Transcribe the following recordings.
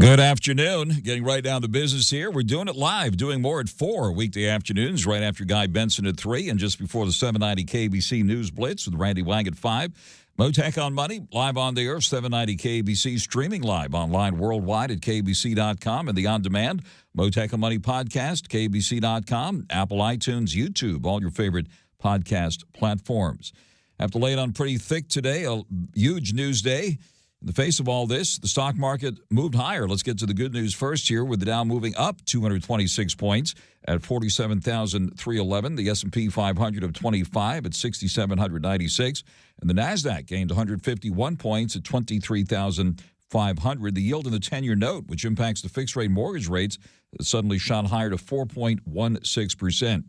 Good afternoon. Getting right down to business here. We're doing it live, doing more at 4 weekday afternoons, right after Guy Benson at 3 and just before the 790 KBC News Blitz with Randy Wang at 5. Mottek On Money, live on the air, 790 KBC, streaming live online worldwide at kbc.com and the on-demand Mottek On Money podcast, kbc.com, Apple, iTunes, YouTube, all your favorite podcast platforms. Have to lay it on pretty thick today, a huge news day. In the face of all this, the stock market moved higher. Let's get to the good news first here, with the Dow moving up 226 points at 47,311. The S&P 500 of 25 at 6,796. And the NASDAQ gained 151 points at 23,500. The yield in the 10-year note, which impacts the fixed-rate mortgage rates, suddenly shot higher to 4.16%.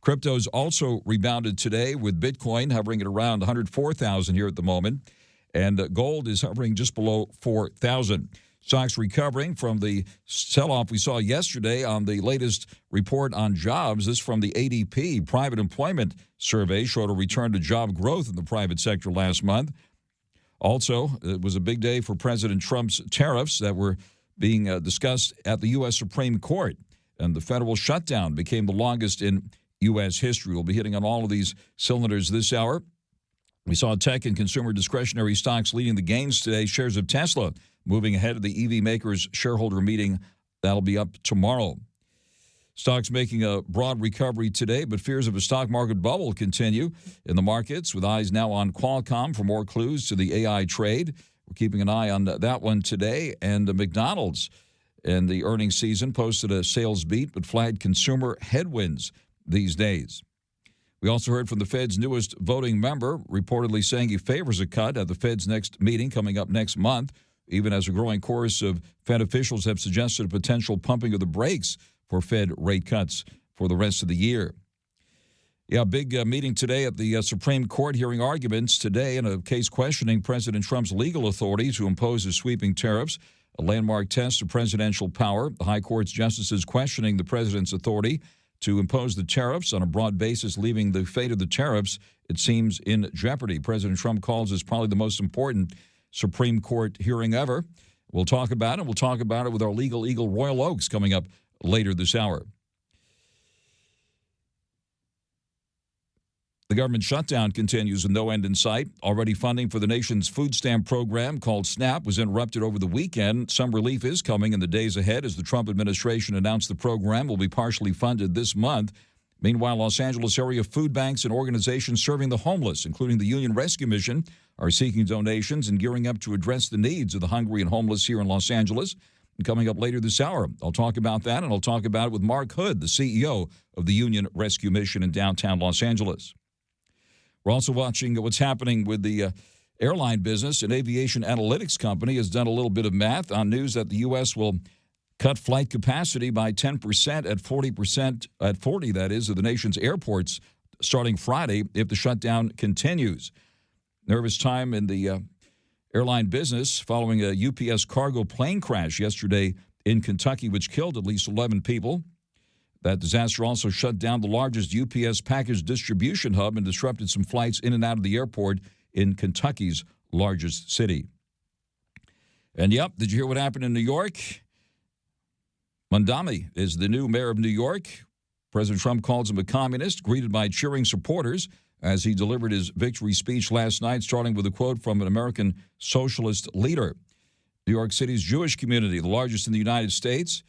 Cryptos also rebounded today, with Bitcoin hovering at around 104,000 here at the moment. And gold is hovering just below 4,000. Stocks recovering from the sell-off we saw yesterday on the latest report on jobs. This from the ADP Private Employment Survey showed a return to job growth in the private sector last month. Also, it was a big day for President Trump's tariffs that were being discussed at the U.S. Supreme Court. And the federal shutdown became the longest in U.S. history. We'll be hitting on all of these cylinders this hour. We saw tech and consumer discretionary stocks leading the gains today. Shares of Tesla moving ahead of the EV makers shareholder meeting. That'll be up tomorrow. Stocks making a broad recovery today, but fears of a stock market bubble continue in the markets, with eyes now on Qualcomm for more clues to the AI trade. We're keeping an eye on that one today. And McDonald's in the earnings season posted a sales beat, but flagged consumer headwinds these days. We also heard from the Fed's newest voting member, reportedly saying he favors a cut at the Fed's next meeting coming up next month, even as a growing chorus of Fed officials have suggested a potential pumping of the brakes for Fed rate cuts for the rest of the year. Yeah, big meeting today at the Supreme Court, hearing arguments today in a case questioning President Trump's legal authority to impose his sweeping tariffs, a landmark test of presidential power. The High Court's justices questioning the president's authority to impose the tariffs on a broad basis, leaving the fate of the tariffs, it seems, in jeopardy. President Trump calls this probably the most important Supreme Court hearing ever. We'll talk about it. We'll talk about it with our legal eagle, Royal Oaks, coming up later this hour. The government shutdown continues with no end in sight. Already funding for the nation's food stamp program called SNAP was interrupted over the weekend. Some relief is coming in the days ahead as the Trump administration announced the program will be partially funded this month. Meanwhile, Los Angeles area food banks and organizations serving the homeless, including the Union Rescue Mission, are seeking donations and gearing up to address the needs of the hungry and homeless here in Los Angeles. And coming up later this hour, I'll talk about that, and I'll talk about it with Mark Hood, the CEO of the Union Rescue Mission in downtown Los Angeles. We're also watching what's happening with the airline business. An aviation analytics company has done a little bit of math on news that the U.S. will cut flight capacity by 10% at 40%, at 40, that is, of the nation's airports starting Friday if the shutdown continues. Nervous time in the airline business following a UPS cargo plane crash yesterday in Kentucky, which killed at least 11 people. That disaster also shut down the largest UPS package distribution hub and disrupted some flights in and out of the airport in Kentucky's largest city. And, yep, did you hear what happened in New York? Mamdani is the new mayor of New York. President Trump calls him a communist, greeted by cheering supporters as he delivered his victory speech last night, starting with a quote from an American socialist leader. New York City's Jewish community, the largest in the United States,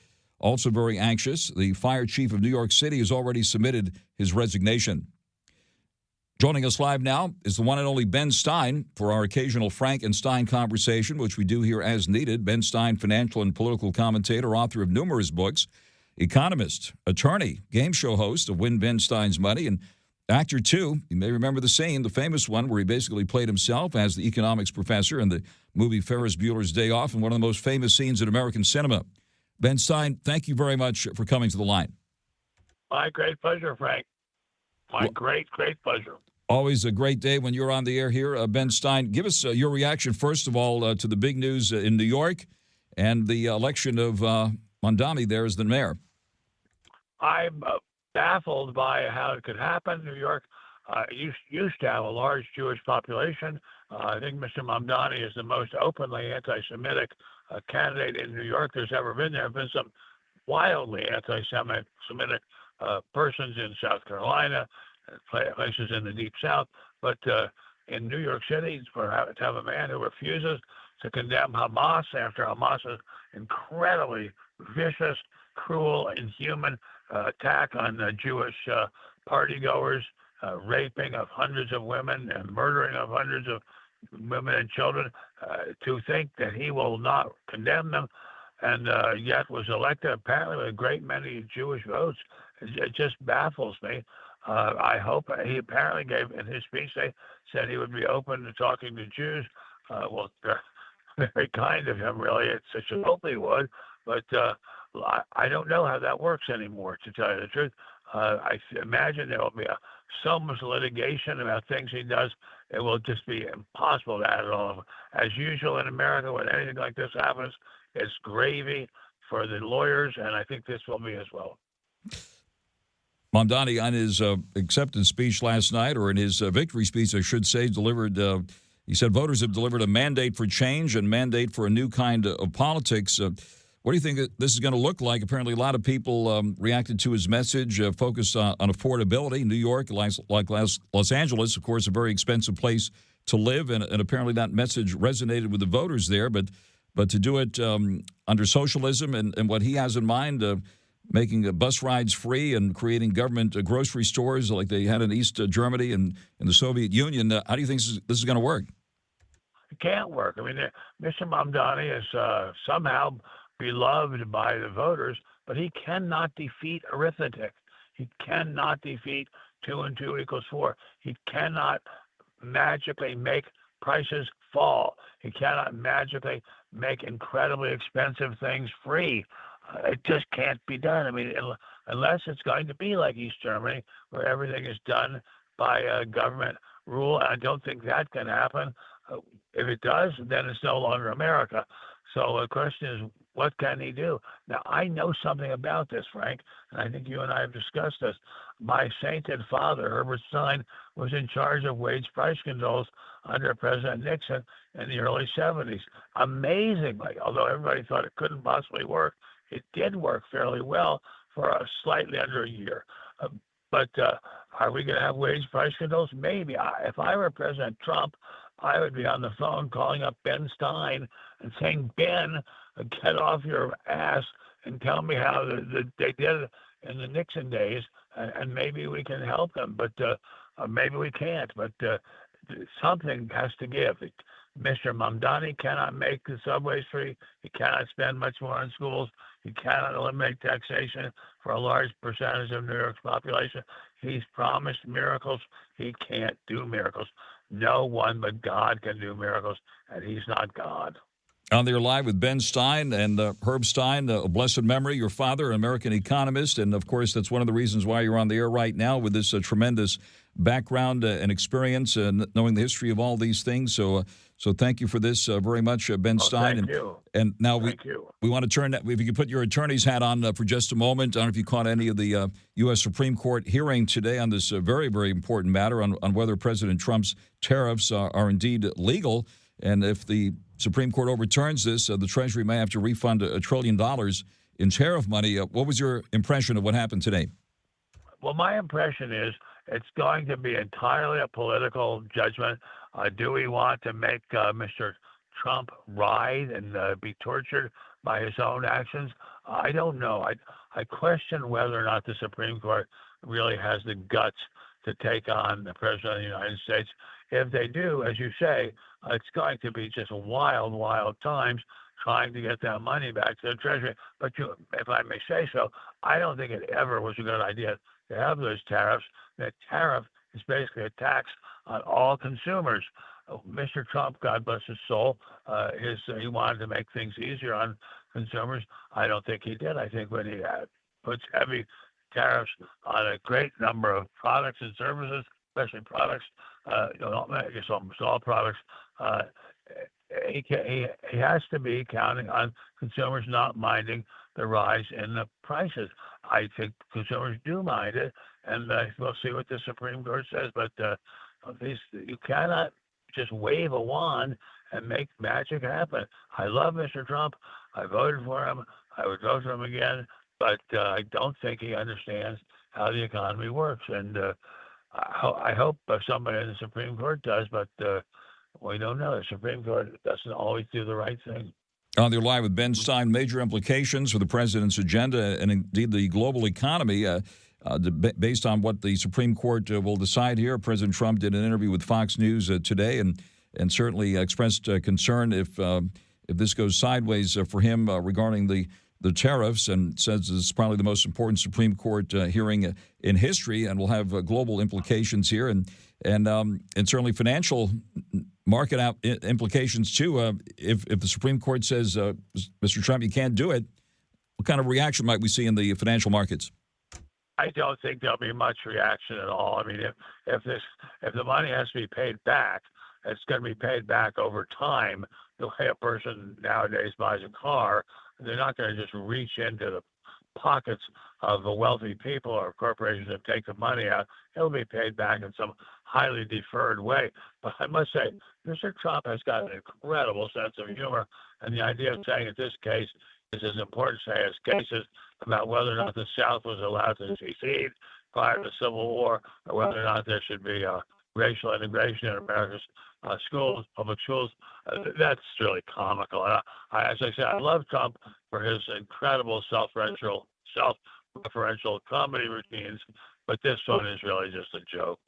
also very anxious. The fire chief of New York City has already submitted his resignation. Joining us live now is the one and only Ben Stein for our occasional Frank and Stein conversation, which we do here as needed. Ben Stein, financial and political commentator, author of numerous books, economist, attorney, game show host of Win Ben Stein's Money, and actor, too. You may remember the scene, the famous one, where he basically played himself as the economics professor in the movie Ferris Bueller's Day Off, and one of the most famous scenes in American cinema. Ben Stein, thank you very much for coming to the line. My great pleasure, Frank. My great pleasure. Always a great day when you're on the air here. Ben Stein, give us your reaction, first of all, to the big news in New York and the election of Mamdani there as the mayor. I'm baffled by how it could happen. New York used to have a large Jewish population. I think Mr. Mamdani is the most openly anti-Semitic candidate in New York there's ever been. There have been some wildly anti-Semitic persons in South Carolina, places in the Deep South, but in New York City, to have a man who refuses to condemn Hamas after Hamas's incredibly vicious, cruel, inhuman attack on Jewish partygoers, raping of hundreds of women and murdering of hundreds of women and children, to think that he will not condemn them, and yet was elected apparently with a great many Jewish votes. It just baffles me. I hope he apparently gave in his speech, they said he would be open to talking to Jews. Well, very kind of him, really. It's such a hope he would, but I don't know how that works anymore, to tell you the truth. I imagine there will be so much litigation about things he does, it will just be impossible to add it all up. As usual in America, when anything like this happens, it's gravy for the lawyers, and I think this will be as well. Mamdani, on his acceptance speech last night, or in his victory speech, I should say, delivered. He said voters have delivered a mandate for change and mandate for a new kind of politics. What do you think this is going to look like? Apparently, a lot of people reacted to his message, focused on affordability. New York, like Los Angeles, of course, a very expensive place to live, and apparently that message resonated with the voters there. But to do it under socialism and what he has in mind, making bus rides free and creating government grocery stores like they had in East Germany and in the Soviet Union, how do you think this is going to work? It can't work. I mean, Mr. Mamdani is somehow beloved by the voters, but he cannot defeat arithmetic. He cannot defeat 2 and 2 equals 4. He cannot magically make prices fall. He cannot magically make incredibly expensive things free. It just can't be done. I mean, unless it's going to be like East Germany, where everything is done by government rule. I don't think that can happen. If it does, then it's no longer America. So the question is, what can he do? Now, I know something about this, Frank, and I think you and I have discussed this. My sainted father, Herbert Stein, was in charge of wage price controls under President Nixon in the early 70s. Amazingly, although everybody thought it couldn't possibly work, it did work fairly well for slightly under a year. But are we going to have wage price controls? Maybe. If I were President Trump, I would be on the phone calling up Ben Stein and saying, Ben, get off your ass and tell me how they did it in the Nixon days, and maybe we can help them. But maybe we can't. But something has to give. Mr. Mamdani cannot make the subways free. He cannot spend much more on schools. He cannot eliminate taxation for a large percentage of New York's population. He's promised miracles. He can't do miracles. No one but God can do miracles, and he's not God. On there live with Ben Stein and Herb Stein, a blessed memory, your father, an American economist. And, of course, that's one of the reasons why you're on the air right now with this tremendous background and experience and knowing the history of all these things. So thank you for this very much, Ben Stein. Thank you. And now we want to turn that, if you could put your attorney's hat on for just a moment. I don't know if you caught any of the U.S. Supreme Court hearing today on this very, very important matter on whether President Trump's tariffs are indeed legal. And if the Supreme Court overturns this, the Treasury may have to refund $1 trillion in tariff money. What was your impression of what happened today? Well, my impression is it's going to be entirely a political judgment. Do we want to make Mr. Trump writhe and be tortured by his own actions? I don't know. I question whether or not the Supreme Court really has the guts to take on the President of the United States. If they do, as you say, it's going to be just wild, wild times trying to get that money back to the Treasury. But if I may say so, I don't think it ever was a good idea to have those tariffs. That tariff is basically a tax on all consumers. Mr. Trump, God bless his soul, he wanted to make things easier on consumers. I don't think he did. I think when he puts heavy tariffs on a great number of products and services, especially products, I guess almost all products, he has to be counting on consumers not minding the rise in the prices. I think consumers do mind it, and we'll see what the Supreme Court says. But you cannot just wave a wand and make magic happen. I love Mr. Trump. I voted for him. I would vote for him again, but I don't think he understands how the economy works. And I hope somebody in the Supreme Court does, but we don't know. The Supreme Court doesn't always do the right thing. On the live with Ben Stein, major implications for the president's agenda and indeed the global economy. Based on what the Supreme Court will decide here, President Trump did an interview with Fox News today and certainly expressed concern if this goes sideways for him regarding the tariffs, and says this is probably the most important Supreme Court hearing in history and will have global implications here and certainly financial market implications too. If the Supreme Court says, Mr. Trump, you can't do it, what kind of reaction might we see in the financial markets? I don't think there'll be much reaction at all. I mean, if the money has to be paid back, it's going to be paid back over time. The way a person nowadays buys a car, they're not going to just reach into the pockets of the wealthy people or corporations that take the money out. It'll be paid back in some highly deferred way. But I must say, Mr. Trump has got an incredible sense of humor, and the idea of saying in this case is as important, say, as cases about whether or not the South was allowed to secede prior to the Civil War, or whether or not there should be racial integration in America's schools, public schools. That's really comical. And as I said, I love Trump for his incredible self-referential comedy routines, but this one is really just a joke.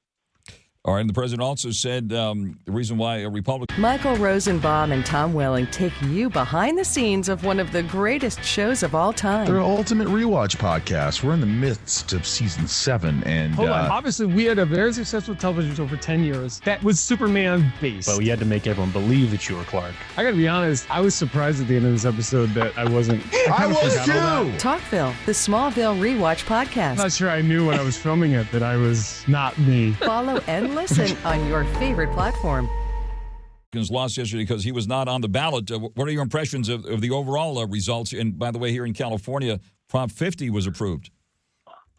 All right, and the president also said the reason why a Republican... Michael Rosenbaum and Tom Welling take you behind the scenes of one of the greatest shows of all time. They're Ultimate Rewatch podcast. We're in the midst of season 7. And hold on. Obviously, we had a very successful television show for 10 years that was Superman-based. But we had to make everyone believe that you were Clark. I got to be honest, I was surprised at the end of this episode that I wasn't. I was too! Talkville, the Smallville Rewatch podcast. I'm not sure I knew when I was filming it that I was not me. Follow and listen on your favorite platform. Lost yesterday because he was not on the ballot. What are your impressions of the overall results? And by the way, here in California, Prop 50 was approved.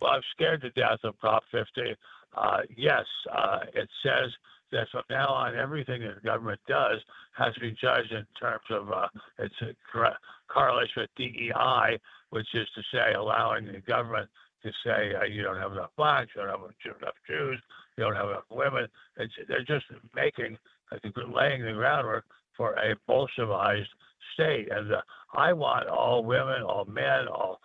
Well, I'm scared to death of Prop 50. Yes, it says that from now on, everything that the government does has to be judged in terms of its correlation with DEI, which is to say allowing the government to say you don't have enough blacks, you don't have enough Jews, you don't have enough women. They're just laying the groundwork for a Bolshevized state. And I want all women, all men, all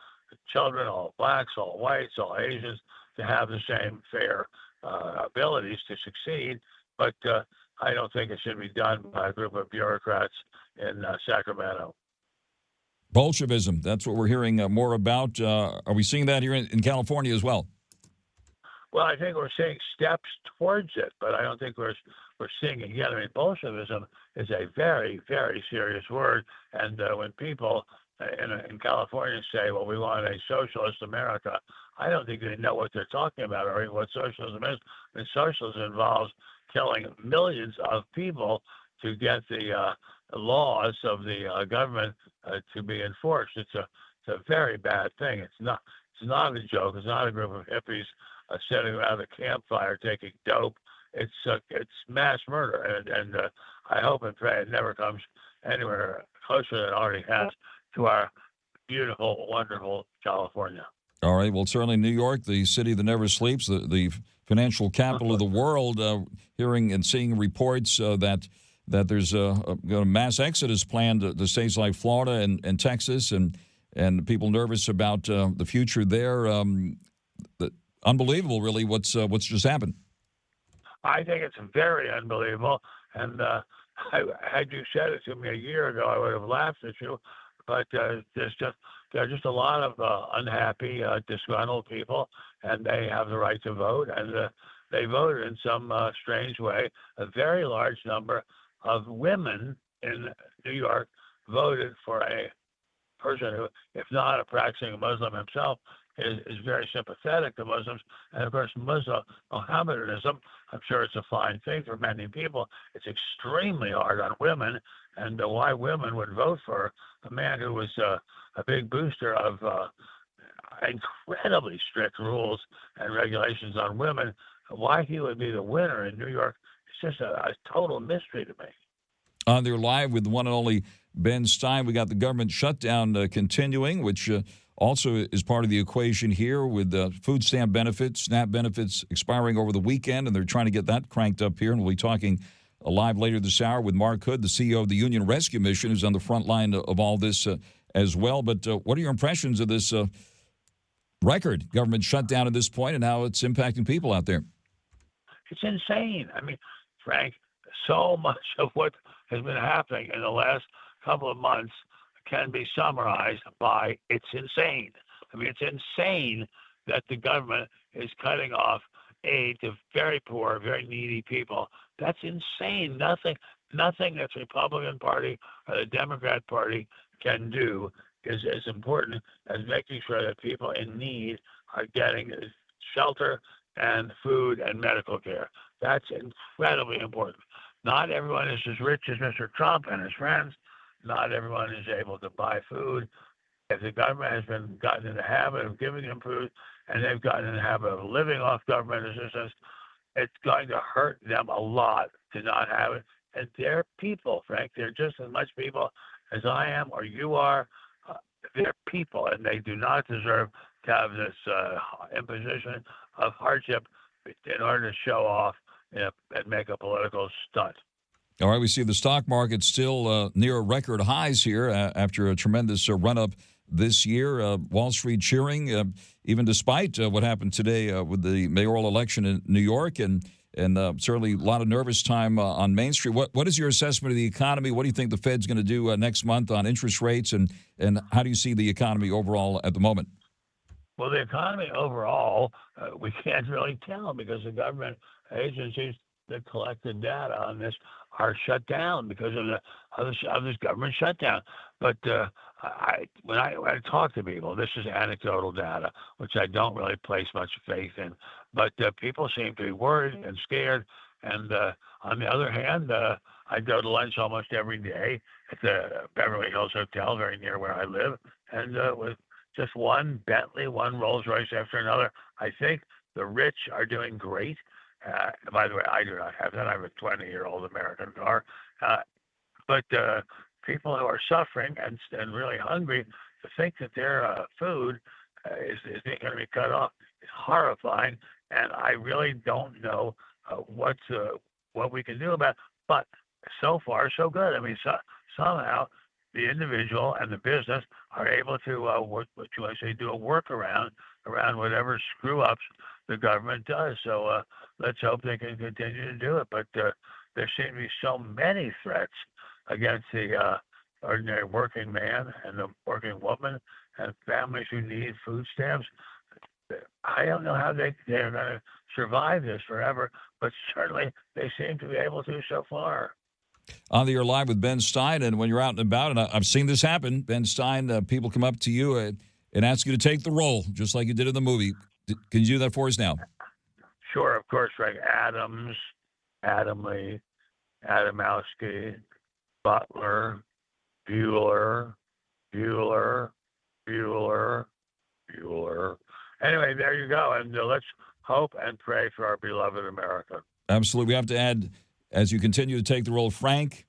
children, all blacks, all whites, all Asians to have the same fair abilities to succeed. But I don't think it should be done by a group of bureaucrats in Sacramento. Bolshevism, that's what we're hearing more about. Are we seeing that here in California as well? Well, I think we're seeing steps towards it, but I don't think we're seeing it yet. I mean, Bolshevism is a very, very serious word, and when people in California say, well, we want a socialist America, I don't think they know what they're talking about or even what socialism is. I mean, socialism involves killing millions of people to get the laws of the government to be enforced. It's a very bad thing. It's not a joke. It's not a group of hippies sitting around a campfire taking dope. It's mass murder, and I hope and pray it never comes anywhere closer than it already has to our beautiful, wonderful California. All right. Well, certainly New York, the city that never sleeps, the financial capital of the world, hearing and seeing reports that there's a mass exodus planned to states like Florida and Texas, and people nervous about the future there. Unbelievable, really, what's just happened. I think it's very unbelievable, and had you said it to me a year ago, I would have laughed at you. But there are just a lot of unhappy, disgruntled people, and they have the right to vote, and they voted in some strange way. A very large number of women in New York voted for a person who, if not a practicing Muslim himself, is very sympathetic to Muslims. And of course, Mohammedanism, I'm sure it's a fine thing for many people. It's extremely hard on women, and why women would vote for a man who was a big booster of incredibly strict rules and regulations on women, why he would be the winner in New York is just a total mystery to me. On there live with the one and only Ben Stein. We got the government shutdown continuing, which also is part of the equation here with food stamp benefits, SNAP benefits expiring over the weekend, and they're trying to get that cranked up here. And we'll be talking live later this hour with Mark Hood, the CEO of the Union Rescue Mission, who's on the front line of all this as well. But what are your impressions of this record government shutdown at this point and how it's impacting people out there? It's insane. I mean, Frank, so much of what has been happening in the last couple of months can be summarized by it's insane. I mean, it's insane that the government is cutting off aid to very poor, very needy people. That's insane. Nothing that the Republican Party or the Democrat Party can do is as important as making sure that people in need are getting shelter and food and medical care. That's incredibly important. Not everyone is as rich as Mr. Trump and his friends. Not everyone is able to buy food. If the government has gotten in the habit of giving them food and they've gotten in the habit of living off government assistance, it's going to hurt them a lot to not have it. And they're people, Frank. They're just as much people as I am or you are. They're people, and they do not deserve to have this imposition of hardship in order to show off and make a political stunt. All right, we see the stock market still near record highs here after a tremendous run-up this year. Wall Street cheering, even despite what happened today with the mayoral election in New York, and certainly a lot of nervous time on Main Street. What is your assessment of the economy? What do you think the Fed's going to do next month on interest rates, and how do you see the economy overall at the moment? Well, the economy overall, we can't really tell because the government agencies that collect the data on this are shut down because of this government shutdown. But when I talk to people, this is anecdotal data, which I don't really place much faith in. But people seem to be worried and scared. And on the other hand, I go to lunch almost every day at the Beverly Hills Hotel, very near where I live, and with just one Bentley, one Rolls Royce after another. I think the rich are doing great. By the way, I do not have that. I have a 20-year-old American car. But people who are suffering and really hungry, to think that their food is going to be cut off is horrifying. And I really don't know what we can do about it. But so far, so good. I mean, somehow the individual and the business are able to do a workaround around whatever screw-ups the government does. So let's hope they can continue to do it. But there seem to be so many threats against the ordinary working man and the working woman and families who need food stamps. I don't know how they're going to survive this forever, but certainly they seem to be able to so far. On the air live with Ben Stein, and when you're out and about, and I've seen this happen, Ben Stein, people come up to you and ask you to take the role, just like you did in the movie. Can you do that for us now? Sure, of course, Frank. Adams, Adamley, Adamowski, Butler, Bueller. Anyway, there you go. And let's hope and pray for our beloved America. Absolutely. We have to add, as you continue to take the role, Frank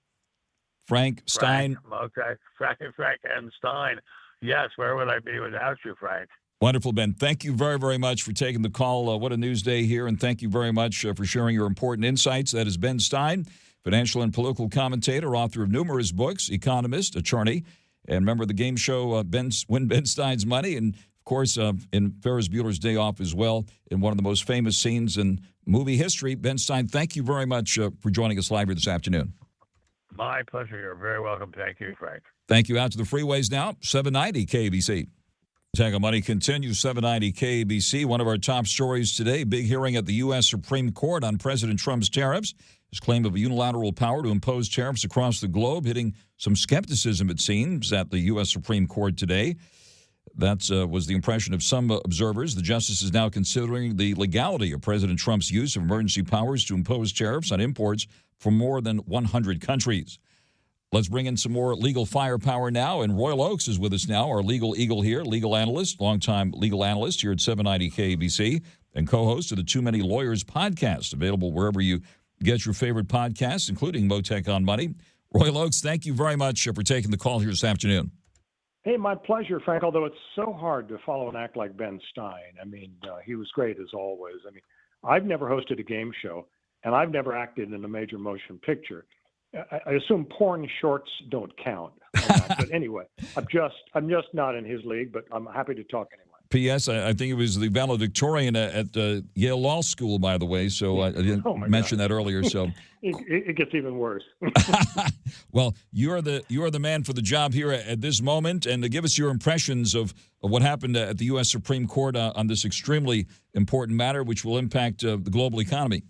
Stein. Okay, Frank and Stein. Yes, where would I be without you, Frank? Wonderful, Ben. Thank you very, very much for taking the call. What a news day here, and thank you very much for sharing your important insights. That is Ben Stein, financial and political commentator, author of numerous books, economist, attorney, and member of the game show Win Ben Stein's Money, and, of course, in Ferris Bueller's Day Off as well, in one of the most famous scenes in movie history. Ben Stein, thank you very much for joining us live here this afternoon. My pleasure. You're very welcome. Thank you, Frank. Thank you. Out to the freeways now, 790 KBC. Mottek On Money continues, 790 KBC. One of our top stories today, big hearing at the U.S. Supreme Court on President Trump's tariffs. His claim of a unilateral power to impose tariffs across the globe, hitting some skepticism, it seems, at the U.S. Supreme Court today. That was the impression of some observers. The justice is now considering the legality of President Trump's use of emergency powers to impose tariffs on imports from more than 100 countries. Let's bring in some more legal firepower now. And Royal Oakes is with us now, our legal eagle here, legal analyst, longtime legal analyst here at 790 KBC, and co-host of the Too Many Lawyers podcast, available wherever you get your favorite podcasts, including Mottek On Money. Roy Lokes, thank you very much for taking the call here this afternoon. Hey, my pleasure, Frank, although it's so hard to follow an act like Ben Stein. I mean, he was great as always. I mean, I've never hosted a game show, and I've never acted in a major motion picture. I assume porn shorts don't count. But anyway, I'm just not in his league, but I'm happy to talk anyway. P.S. I think it was the valedictorian at Yale Law School, by the way, so I didn't mention that earlier. So it gets even worse. Well, you're the man for the job here at this moment, and to give us your impressions of what happened at the U.S. Supreme Court on this extremely important matter, which will impact the global economy.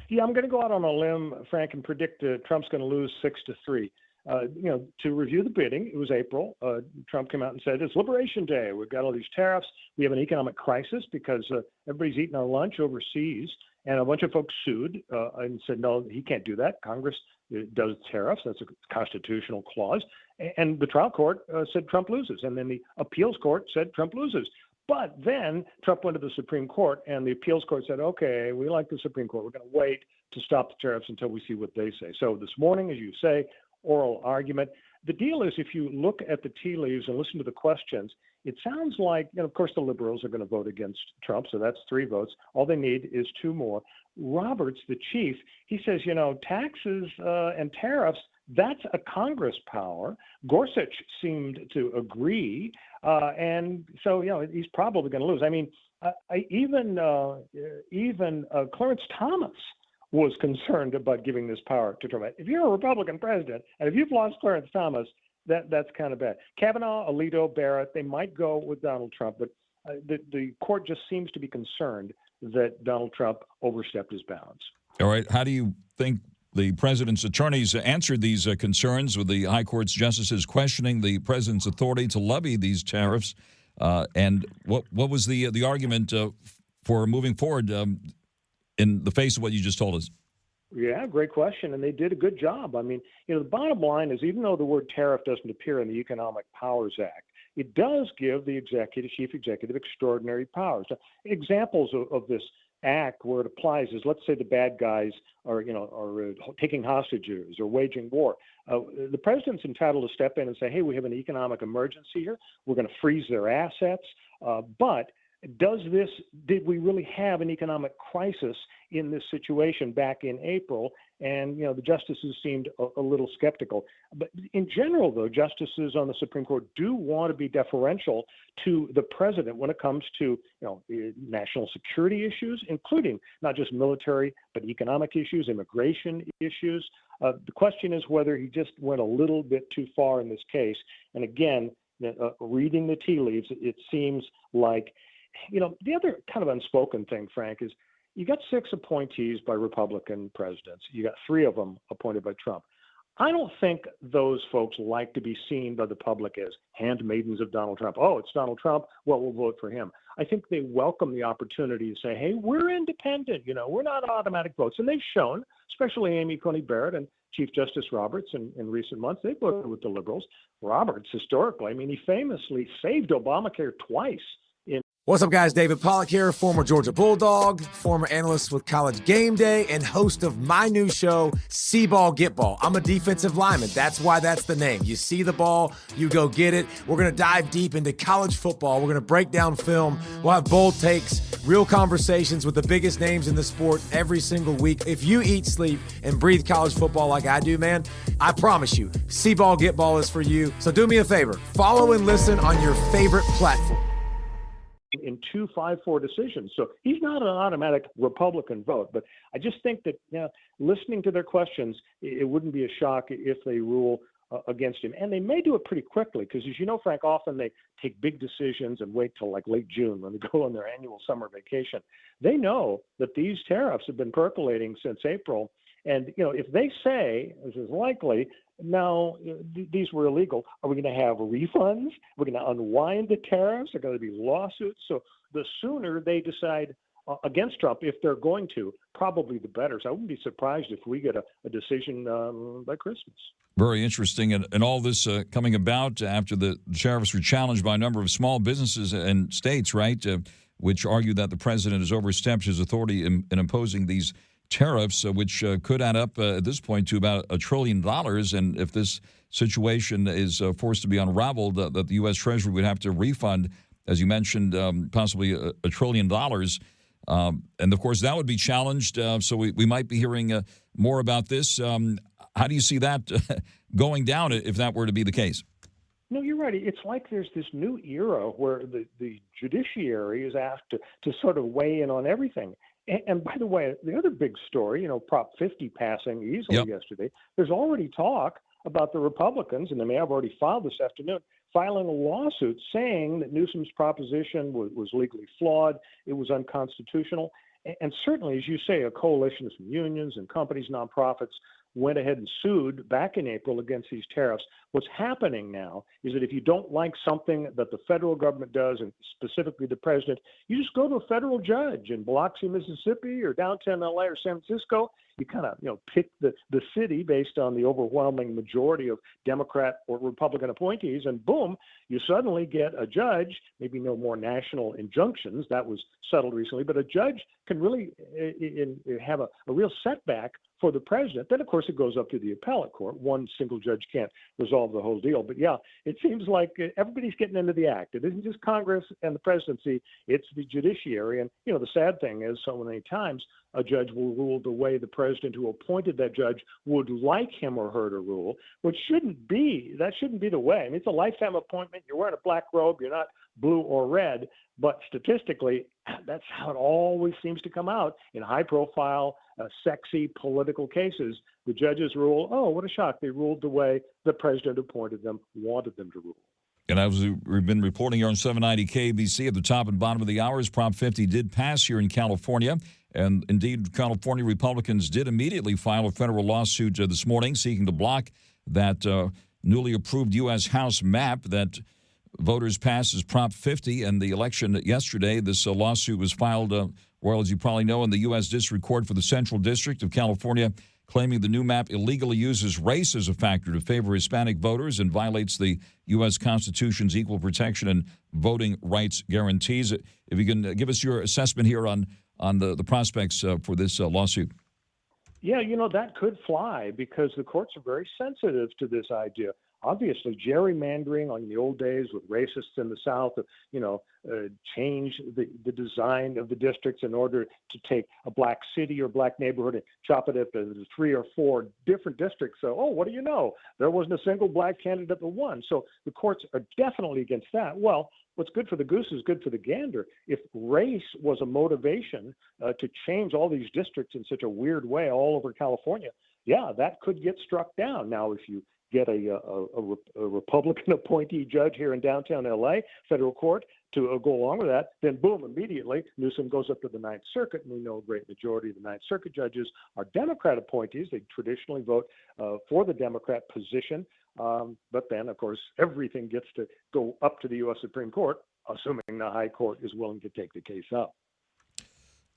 Yeah, I'm going to go out on a limb, Frank, and predict Trump's going to lose 6-3. To review the bidding, it was April. Trump came out and said, it's Liberation Day. We've got all these tariffs. We have an economic crisis because everybody's eating our lunch overseas. And a bunch of folks sued and said, no, he can't do that. Congress does tariffs. That's a constitutional clause. And the trial court said Trump loses. And then the appeals court said Trump loses. But then Trump went to the Supreme Court, and the appeals court said, okay, we like the Supreme Court. We're going to wait to stop the tariffs until we see what they say. So this morning, as you say, oral argument. The deal is, if you look at the tea leaves and listen to the questions, it sounds like, of course, the liberals are going to vote against Trump, so that's 3 votes. All they need is 2 more. Roberts, the chief, he says, taxes and tariffs, that's a Congress power. Gorsuch seemed to agree, and so he's probably going to lose. I mean, even Clarence Thomas was concerned about giving this power to Trump. If you're a Republican president, and if you've lost Clarence Thomas, that's kind of bad. Kavanaugh, Alito, Barrett, they might go with Donald Trump, but the court just seems to be concerned that Donald Trump overstepped his bounds. All right. How do you think the president's attorneys answered these concerns with the high court's justices questioning the president's authority to levy these tariffs? And what was the argument for moving forward in the face of what you just told us? Yeah, great question. And they did a good job. I mean, the bottom line is, even though the word tariff doesn't appear in the Economic Powers Act, it does give the chief executive extraordinary powers. Now, examples of this act where it applies is, let's say the bad guys are taking hostages or waging war. The president's entitled to step in and say, hey, we have an economic emergency here. We're going to freeze their assets. But did we really have an economic crisis in this situation back in April? And, the justices seemed a little skeptical. But in general, though, justices on the Supreme Court do want to be deferential to the president when it comes to, national security issues, including not just military, but economic issues, immigration issues. The question is whether he just went a little bit too far in this case. And again, reading the tea leaves, it seems like, the other kind of unspoken thing, Frank, is you got 6 appointees by Republican presidents. You got 3 of them appointed by Trump. I don't think those folks like to be seen by the public as handmaidens of Donald Trump. Oh, it's Donald Trump. Well, we'll vote for him. I think they welcome the opportunity to say, hey, we're independent. We're not automatic votes. And they've shown, especially Amy Coney Barrett and Chief Justice Roberts in recent months, they voted with the liberals. Roberts, historically, he famously saved Obamacare twice. What's up, guys? David Pollack here, former Georgia Bulldog, former analyst with College Game Day, and host of my new show, See Ball, Get Ball. I'm a defensive lineman. That's why that's the name. You see the ball, you go get it. We're going to dive deep into college football. We're going to break down film. We'll have bold takes, real conversations with the biggest names in the sport every single week. If you eat, sleep, and breathe college football like I do, man, I promise you, See Ball, Get Ball is for you. So do me a favor. Follow and listen on your favorite platform. In 2 5-4 decisions. So he's not an automatic Republican vote. But I just think that listening to their questions, it wouldn't be a shock if they rule against him. And they may do it pretty quickly because, as you know, Frank, often they take big decisions and wait till like late June when they go on their annual summer vacation. They know that these tariffs have been percolating since April. And, if they say, as is likely, no, these were illegal, are we going to have refunds? We're going to unwind the tariffs? Are going to be lawsuits? So the sooner they decide against Trump, if they're going to, probably the better. So I wouldn't be surprised if we get a decision by Christmas. Very interesting. And all this coming about after the tariffs were challenged by a number of small businesses and states, right, which argue that the president has overstepped his authority in imposing these tariffs, which could add up at this point to about $1 trillion. And if this situation is forced to be unraveled, that the U.S. Treasury would have to refund, as you mentioned, possibly $1 trillion. And, of course, that would be challenged. So we might be hearing more about this. How do you see that going down if that were to be the case? No, you're right. It's like there's this new era where the judiciary is asked to sort of weigh in on everything. And by the way, the other big story, Prop 50 passing easily yesterday, there's already talk about the Republicans, and they may have already filed this afternoon, filing a lawsuit saying that Newsom's proposition was legally flawed, it was unconstitutional. And certainly, as you say, a coalition of some unions and companies, nonprofits, went ahead and sued back in April against these tariffs. What's happening now is that if you don't like something that the federal government does, and specifically the president, you just go to a federal judge in Biloxi, Mississippi, or downtown LA or San Francisco. You kind of pick the city based on the overwhelming majority of Democrat or Republican appointees, and boom, you suddenly get a judge, maybe no more national injunctions, that was settled recently, but a judge can really have a real setback for the president. Then, of course, it goes up to the appellate court. One single judge can't resolve the whole deal. But, yeah, it seems like everybody's getting into the act. It isn't just Congress and the presidency. It's the judiciary. And, the sad thing is so many times a judge will rule the way the president who appointed that judge would like him or her to rule, which shouldn't be. That shouldn't be the way. I mean, it's a lifetime appointment. You're wearing a black robe. You're not blue or red. But statistically, that's how it always seems to come out in high-profile, sexy political cases. The judges rule, oh, what a shock. They ruled the way the president appointed them, wanted them to rule. And as we've been reporting here on 790 KBC, at the top and bottom of the hours, Prop 50 did pass here in California. And indeed, California Republicans did immediately file a federal lawsuit this morning seeking to block that newly approved U.S. House map that voters passed as Prop 50 in the election yesterday. This lawsuit was filed, Royal, as you probably know, in the U.S. District Court for the Central District of California, claiming the new map illegally uses race as a factor to favor Hispanic voters and violates the U.S. Constitution's equal protection and voting rights guarantees. If you can give us your assessment here on the prospects for this lawsuit. Yeah, that could fly because the courts are very sensitive to this idea. Obviously, gerrymandering on the old days with racists in the South, change the design of the districts in order to take a black city or black neighborhood and chop it up into 3 or 4 different districts. So, what do you know? There wasn't a single black candidate that won. So the courts are definitely against that. Well, what's good for the goose is good for the gander. If race was a motivation to change all these districts in such a weird way all over California, yeah, that could get struck down. Now, if you get a Republican appointee judge here in downtown L.A., federal court, to go along with that, then boom, immediately Newsom goes up to the Ninth Circuit, and we know a great majority of the Ninth Circuit judges are Democrat appointees. They traditionally vote for the Democrat position. But then, of course, everything gets to go up to the U.S. Supreme Court, assuming the High Court is willing to take the case up.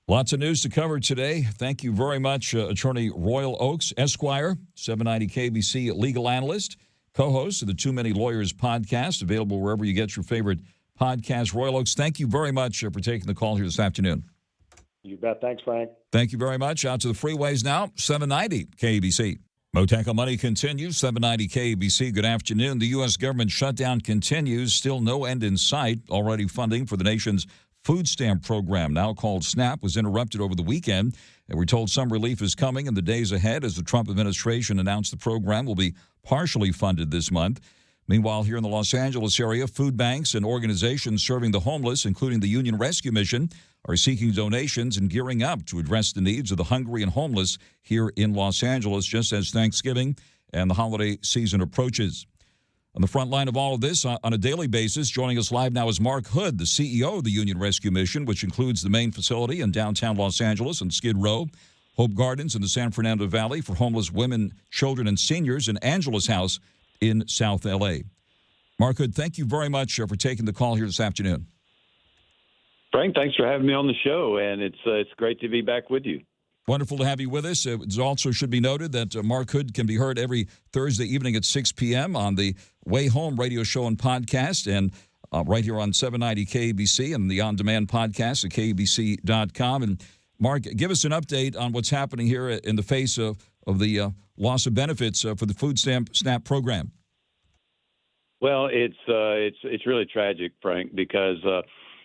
Lots of news to cover today. Thank you very much, Attorney Royal Oakes, Esquire, 790 KBC legal analyst, co-host of the Too Many Lawyers podcast, available wherever you get your favorite podcast. Royal Oakes, thank you very much for taking the call here this afternoon. You bet. Thanks, Frank. Thank you very much. Out to the freeways now, 790 KBC. Mottek On Money continues, 790 KBC. Good afternoon. The U.S. government shutdown continues. Still no end in sight. Already funding for the nation's food stamp program, now called SNAP, was interrupted over the weekend. And we're told some relief is coming in the days ahead as the Trump administration announced the program will be partially funded this month. Meanwhile, here in the Los Angeles area, food banks and organizations serving the homeless, including the Union Rescue Mission, are seeking donations and gearing up to address the needs of the hungry and homeless here in Los Angeles, just as Thanksgiving and the holiday season approaches. On the front line of all of this, on a daily basis, joining us live now is Mark Hood, the CEO of the Union Rescue Mission, which includes the main facility in downtown Los Angeles and Skid Row, Hope Gardens in the San Fernando Valley for homeless women, children, and seniors, and Angela's House in South L.A. Mark Hood, thank you very much for taking the call here this afternoon. Frank, thanks for having me on the show, and it's great to be back with you. Wonderful to have you with us. It also should be noted that Mark Hood can be heard every Thursday evening at 6 p.m. on the Way Home radio show and podcast, and right here on 790 KBC and the on-demand podcast at KBC.com. And Mark, give us an update on what's happening here in the face of the loss of benefits for the food SNAP program. Well, it's really tragic, Frank, because a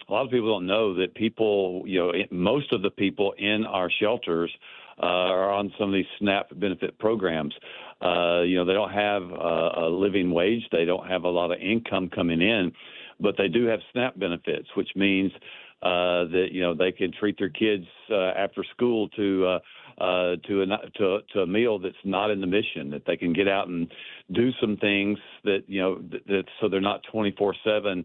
lot of people don't know that people, most of the people in our shelters are on some of these SNAP benefit programs. They don't have a living wage. They don't have a lot of income coming in, but they do have SNAP benefits, which means that they can treat their kids after school to a meal that's not in the mission, that they can get out and do some things that that so they're not 24/7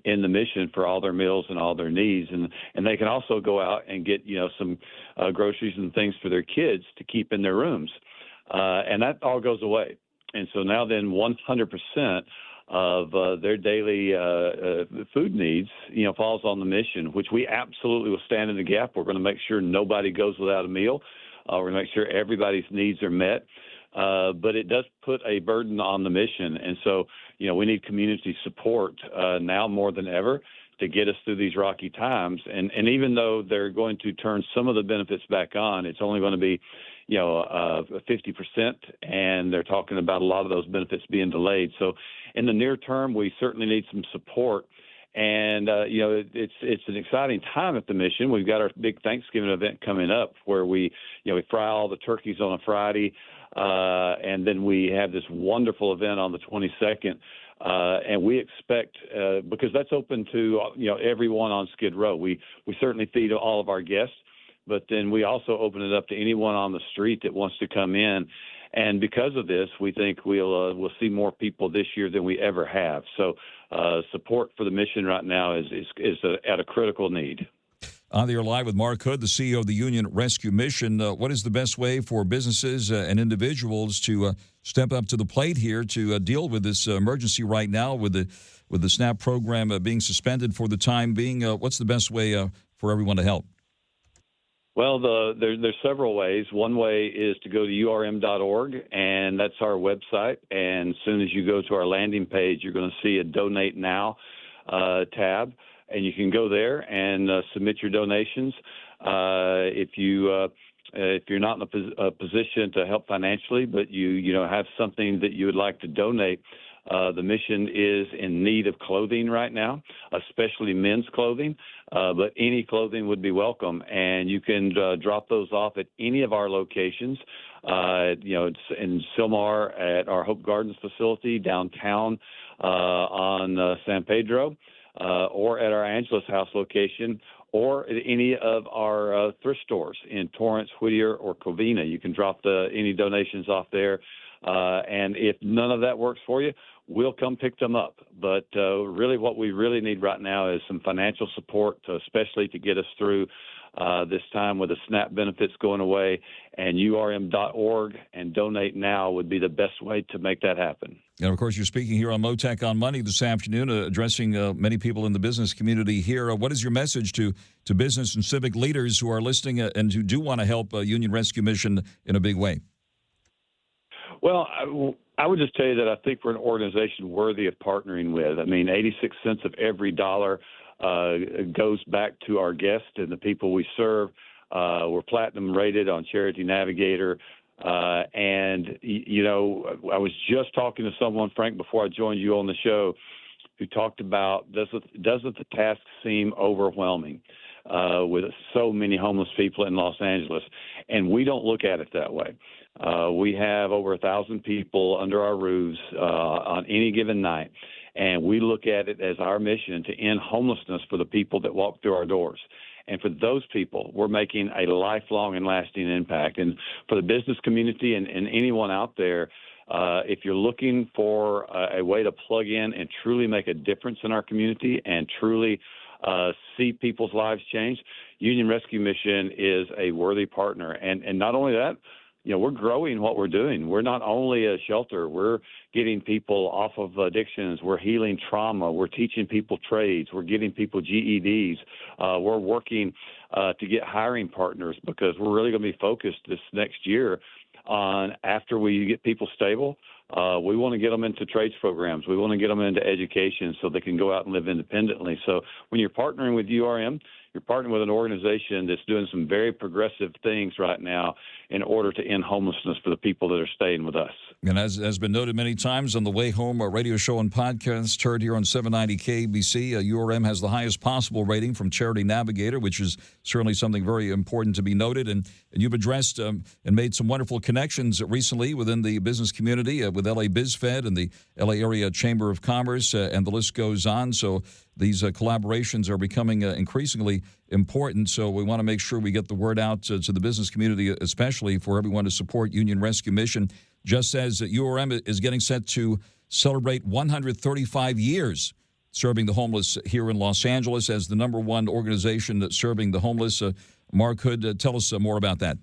in the mission for all their meals and all their needs, and they can also go out and get some groceries and things for their kids to keep in their rooms, and that all goes away. And so now then 100% of their daily food needs, falls on the mission, which we absolutely will stand in the gap. We're going to make sure nobody goes without a meal. We're going to make sure everybody's needs are met. But it does put a burden on the mission. And so, we need community support now more than ever to get us through these rocky times. And even though they're going to turn some of the benefits back on, it's only going to be 50%, and they're talking about a lot of those benefits being delayed. So in the near term, we certainly need some support. And, it's an exciting time at the mission. We've got our big Thanksgiving event coming up where we fry all the turkeys on a Friday, and then we have this wonderful event on the 22nd. And we expect, because that's open to, everyone on Skid Row. We certainly feed all of our guests, but then we also open it up to anyone on the street that wants to come in. And because of this, we think we'll see more people this year than we ever have. So support for the mission right now is at a critical need. On the air live with Mark Hood, the CEO of the Union Rescue Mission. What is the best way for businesses and individuals to step up to the plate here to deal with this emergency right now with the SNAP program being suspended for the time being? What's the best way for everyone to help? Well, there's several ways. One way is to go to urm.org, and that's our website. And as soon as you go to our landing page, you're going to see a Donate Now tab, and you can go there and submit your donations. If you're not in a position to help financially, but you have something that you would like to donate, the mission is in need of clothing right now, especially men's clothing, but any clothing would be welcome. And you can drop those off at any of our locations, it's in Sylmar at our Hope Gardens facility, downtown on San Pedro, or at our Angeles House location, or at any of our thrift stores in Torrance, Whittier, or Covina. You can drop any donations off there. And if none of that works for you, we'll come pick them up. But really what we really need right now is some financial support, especially to get us through this time with the SNAP benefits going away. And urm.org and Donate Now would be the best way to make that happen. And, of course, you're speaking here on Mottek On Money this afternoon, addressing many people in the business community here. What is your message to business and civic leaders who are listening and who do want to help Union Rescue Mission in a big way? Well, I would just tell you that I think we're an organization worthy of partnering with. I mean, 86 cents of every dollar goes back to our guests and the people we serve. We're platinum rated on Charity Navigator. And I was just talking to someone, Frank, before I joined you on the show, who talked about doesn't the task seem overwhelming with so many homeless people in Los Angeles? And we don't look at it that way. We have over 1,000 people under our roofs on any given night, and we look at it as our mission to end homelessness for the people that walk through our doors. And for those people, we're making a lifelong and lasting impact. And for the business community and anyone out there, if you're looking for a way to plug in and truly make a difference in our community and truly see people's lives change, Union Rescue Mission is a worthy partner. And not only that, we're growing what we're doing. We're not only a shelter. We're getting people off of addictions. We're healing trauma. We're teaching people trades. We're getting people GEDs. We're working to get hiring partners because we're really going to be focused this next year on after we get people stable. We want to get them into trades programs. We want to get them into education so they can go out and live independently. So when you're partnering with URM, You're partnering with an organization that's doing some very progressive things right now in order to end homelessness for the people that are staying with us. And as has been noted many times on the Way Home radio show and podcast heard here on 790 KBC, URM has the highest possible rating from Charity Navigator, which is certainly something very important to be noted. And you've addressed and made some wonderful connections recently within the business community with LA BizFed and the LA Area Chamber of Commerce, and the list goes on. So these collaborations are becoming increasingly important. So we want to make sure we get the word out to the business community, especially for everyone to support Union Rescue Mission. Just as URM is getting set to celebrate 135 years serving the homeless here in Los Angeles as the #1 organization that's serving the homeless. Mark Hood, tell us more about that.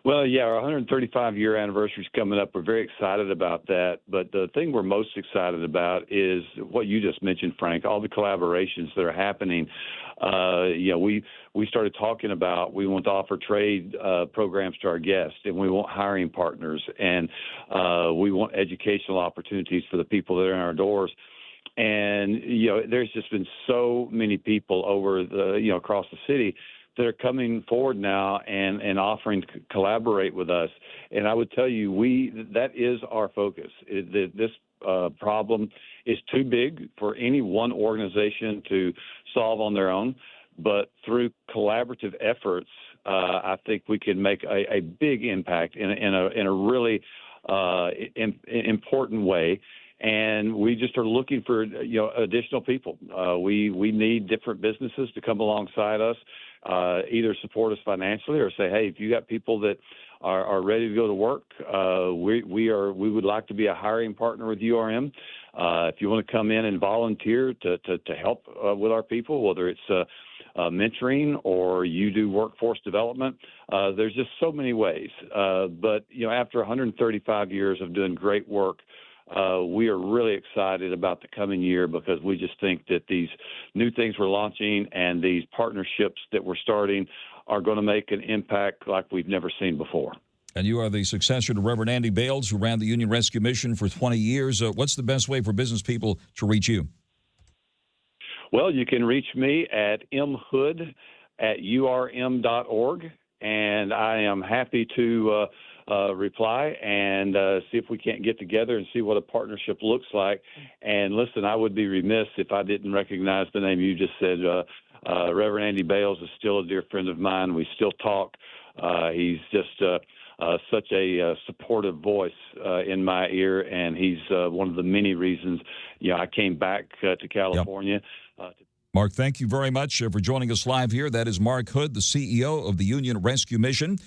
Well, yeah, our 135-year anniversary is coming up. We're very excited about that. But the thing we're most excited about is what you just mentioned, Frank, all the collaborations that are happening. We started talking about we want to offer trade programs to our guests, and we want hiring partners, and we want educational opportunities for the people that are in our doors. And, there's just been so many people over across the city that are coming forward now and offering to collaborate with us. And I would tell you, that is our focus. This problem is too big for any one organization to solve on their own. But through collaborative efforts, I think we can make a big impact in a really important way. And we just are looking for additional people. We need different businesses to come alongside us, either support us financially or say, hey, if you got people that are ready to go to work, we would like to be a hiring partner with URM. If you want to come in and volunteer to help with our people, whether it's mentoring or you do workforce development, there's just so many ways. But after 135 years of doing great work, we are really excited about the coming year because we just think that these new things we're launching and these partnerships that we're starting are going to make an impact like we've never seen before. And you are the successor to Reverend Andy Bales, who ran the Union Rescue Mission for 20 years. What's the best way for business people to reach you? Well, you can reach me at mhood@urm.org, and I am happy to reply and see if we can't get together and see what a partnership looks like. And listen, I would be remiss if I didn't recognize the name you just said. Reverend Andy Bales is still a dear friend of mine. We still talk. He's just such a supportive voice in my ear, and he's one of the many reasons I came back to California. Yep. Mark, thank you very much for joining us live here. That is Mark Hood, the CEO of the Union Rescue Mission.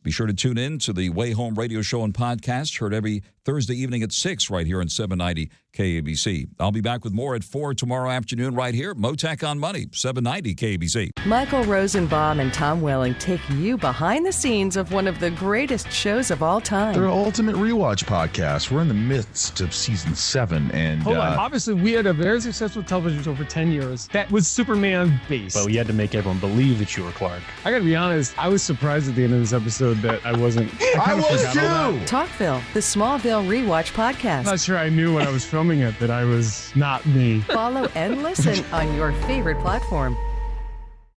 Be sure to tune in to the Way Home radio show and podcast, heard every Thursday evening at 6 right here on 790 KABC. I'll be back with more at 4 tomorrow afternoon right here. Mottek On Money, 790 KABC. Michael Rosenbaum and Tom Welling take you behind the scenes of one of the greatest shows of all time. They're ultimate rewatch podcast. We're in the midst of season 7. And hold on. Obviously, we had a very successful television show for 10 years. That was Superman based. But we had to make everyone believe that you were Clark. I got to be honest, I was surprised at the end of this episode that I wasn't. I was too. Talkville, the Smallville rewatch podcast. I'm not sure I knew when I was filming it that I was not me. Follow and listen on your favorite platform.